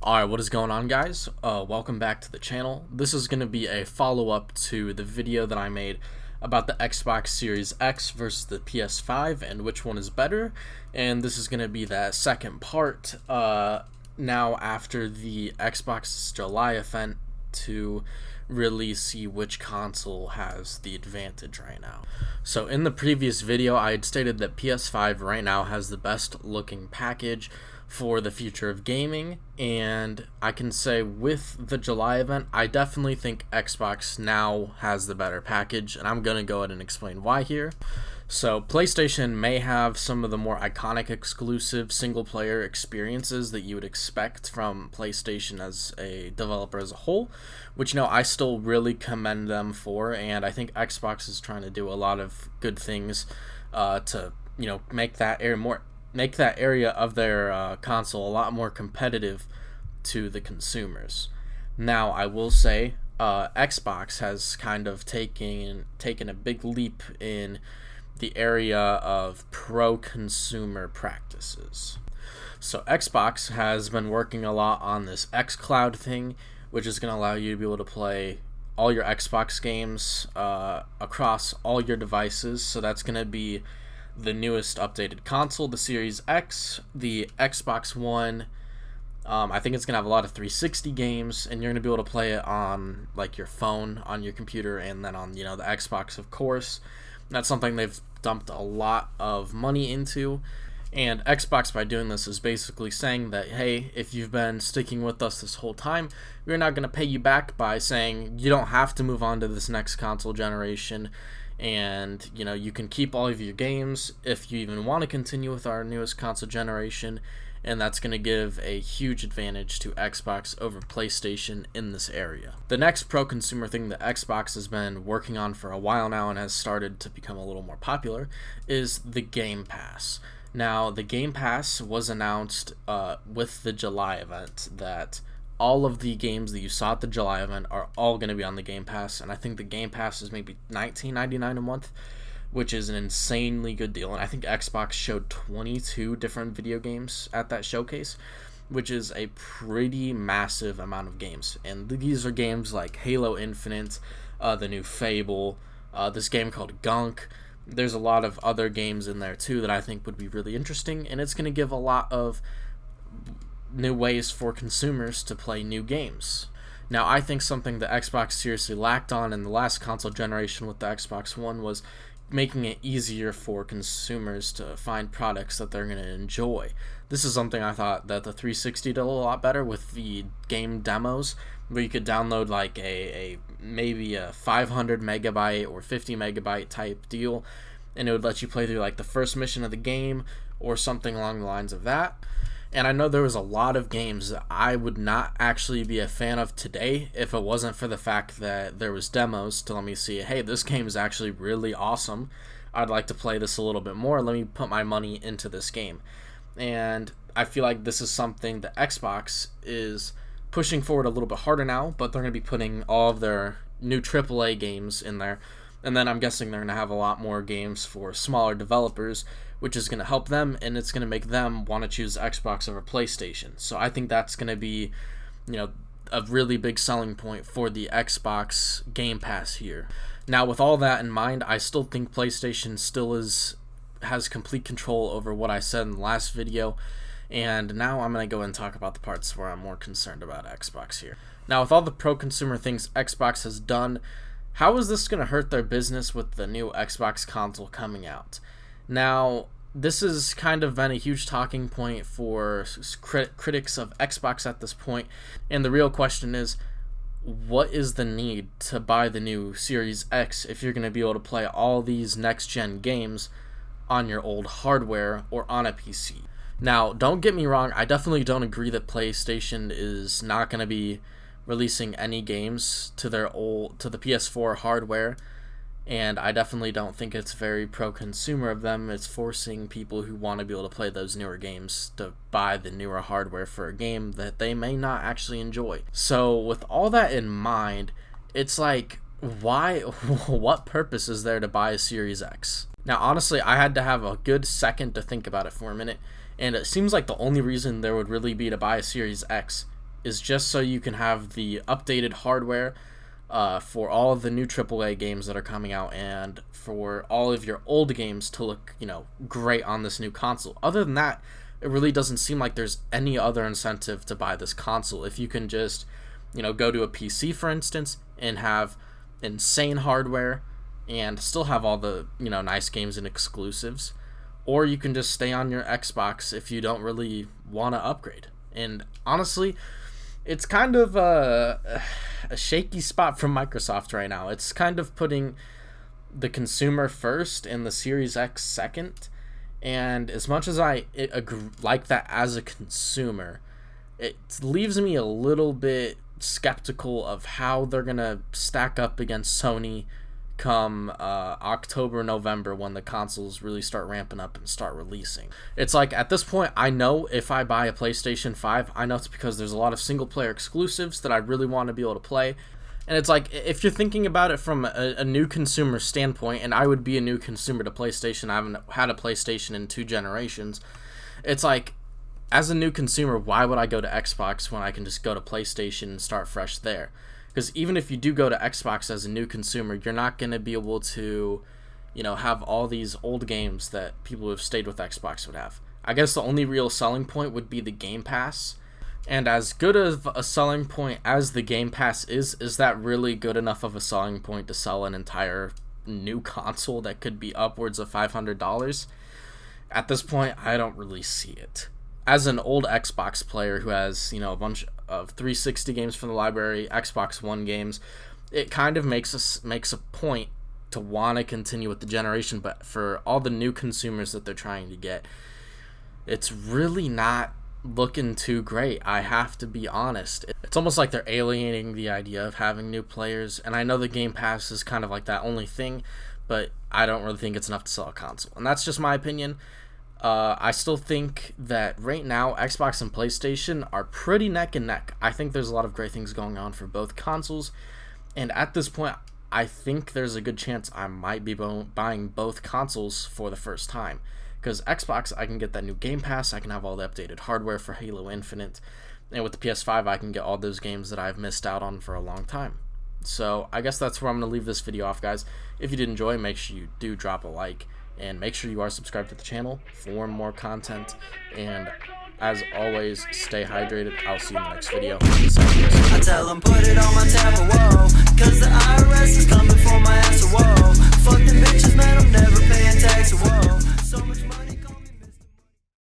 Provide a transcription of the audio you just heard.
Alright, what is going on, guys? Welcome back to the channel. This is going to be a follow-up to the video that I made about the Xbox Series X versus the PS5 and which one is better. And this is going to be that second part now after the Xbox's July event to really see which console has the advantage right now. So in the previous video, I had stated that PS5 right now has the best looking package for the future of gaming, and I can say with the July event, I definitely think Xbox now has the better package, and I'm gonna go ahead and explain why here. So PlayStation may have some of the more iconic exclusive single player experiences that you would expect from PlayStation as a developer as a whole, which I still really commend them for, and I think Xbox is trying to do a lot of good things to make that area of their console a lot more competitive to the consumers. Now, I will say Xbox has kind of taken a big leap in the area of pro-consumer practices. So Xbox has been working a lot on this XCloud thing, which is going to allow you to be able to play all your Xbox games across all your devices. So that's going to be the newest updated console, the Series X, the Xbox One. I think it's going to have a lot of 360 games, and you're going to be able to play it on like your phone, on your computer, and then on the Xbox, of course. That's something they've dumped a lot of money into, and Xbox, by doing this, is basically saying that, hey, if you've been sticking with us this whole time, we're not going to pay you back by saying you don't have to move on to this next console generation, and you can keep all of your games if you even want to continue with our newest console generation, and that's going to give a huge advantage to Xbox over PlayStation in this area. The next pro-consumer thing that Xbox has been working on for a while now and has started to become a little more popular is the Game Pass. Now, the Game Pass was announced with the July event that all of the games that you saw at the July event are all going to be on the Game Pass, and I think the Game Pass is maybe $19.99 a month, which is an insanely good deal. And I think Xbox showed 22 different video games at that showcase, which is a pretty massive amount of games. And these are games like Halo Infinite, the new Fable, this game called Gunk. There's a lot of other games in there too that I think would be really interesting, and it's going to give a lot of new ways for consumers to play new games. Now, I think something that Xbox seriously lacked on in the last console generation with the Xbox One was making it easier for consumers to find products that they're going to enjoy. This is something I thought that the 360 did a lot better with the game demos, where you could download like maybe a 500 megabyte or 50 megabyte type deal, and it would let you play through like the first mission of the game or something along the lines of that. And I know there was a lot of games that I would not actually be a fan of today if it wasn't for the fact that there was demos to let me see, hey, this game is actually really awesome. I'd like to play this a little bit more. Let me put my money into this game. And I feel like this is something that Xbox is pushing forward a little bit harder now, but they're going to be putting all of their new AAA games in there. And then I'm guessing they're going to have a lot more games for smaller developers, which is going to help them, and it's going to make them want to choose Xbox over PlayStation. So I think that's going to be, a really big selling point for the Xbox Game Pass here. Now, with all that in mind, I still think PlayStation still has complete control over what I said in the last video, and now I'm going to go and talk about the parts where I'm more concerned about Xbox here. Now, with all the pro-consumer things Xbox has done, how is this going to hurt their business with the new Xbox console coming out? Now, this has kind of been a huge talking point for critics of Xbox at this point, and the real question is, what is the need to buy the new Series X if you're going to be able to play all these next-gen games on your old hardware or on a PC? Now, don't get me wrong, I definitely don't agree that PlayStation is not going to be releasing any games to the PS4 hardware, and I definitely don't think it's very pro-consumer of them. It's forcing people who want to be able to play those newer games to buy the newer hardware for a game that they may not actually enjoy. So with all that in mind, it's like, why? What purpose is there to buy a Series X? Now, honestly, I had to have a good second to think about it for a minute, And it seems like the only reason there would really be to buy a Series X is just so you can have the updated hardware for all of the new AAA games that are coming out, and for all of your old games to look, great on this new console. Other than that, it really doesn't seem like there's any other incentive to buy this console. If you can just, go to a PC, for instance, and have insane hardware and still have all the, nice games and exclusives, or you can just stay on your Xbox if you don't really want to upgrade. And honestly, it's kind of a shaky spot from Microsoft right now. It's kind of putting the consumer first and the Series X second. And as much as I like that as a consumer, it leaves me a little bit skeptical of how they're going to stack up against Sony come October, November, when the consoles really start ramping up and start releasing. It's like, at this point, I know if I buy a PlayStation 5, I know it's because there's a lot of single-player exclusives that I really want to be able to play. And it's like, if you're thinking about it from a new consumer standpoint, and I would be a new consumer to PlayStation, I haven't had a PlayStation in 2 generations, it's like, as a new consumer, why would I go to Xbox when I can just go to PlayStation and start fresh there? Because even if you do go to Xbox as a new consumer, you're not going to be able to, have all these old games that people who have stayed with Xbox would have. I guess the only real selling point would be the Game Pass. And as good of a selling point as the Game Pass is that really good enough of a selling point to sell an entire new console that could be upwards of $500? At this point, I don't really see it. As an old Xbox player who has, a bunch of 360 games from the library, Xbox One games, it kind of makes a point to want to continue with the generation. But for all the new consumers that they're trying to get, it's really not looking too great. I have to be honest. It's almost like they're alienating the idea of having new players. And I know the Game Pass is kind of like that only thing, but I don't really think it's enough to sell a console. And that's just my opinion. I still think that right now Xbox and PlayStation are pretty neck and neck. I think there's a lot of great things going on for both consoles, and at this point I think there's a good chance I might be buying both consoles for the first time. Because Xbox, I can get that new Game Pass, I can have all the updated hardware for Halo Infinite, and with the PS5 I can get all those games that I've missed out on for a long time. So I guess that's where I'm going to leave this video off, guys. If you did enjoy, make sure you do drop a like, and make sure you are subscribed to the channel for more content. And as always, stay hydrated. I'll see you in the next video. Peace out. I tell them put it on my tab, whoa, cause the IRS is coming for my ass, whoa. Fuck them bitches, man, I'm never paying tax, whoa. So much money.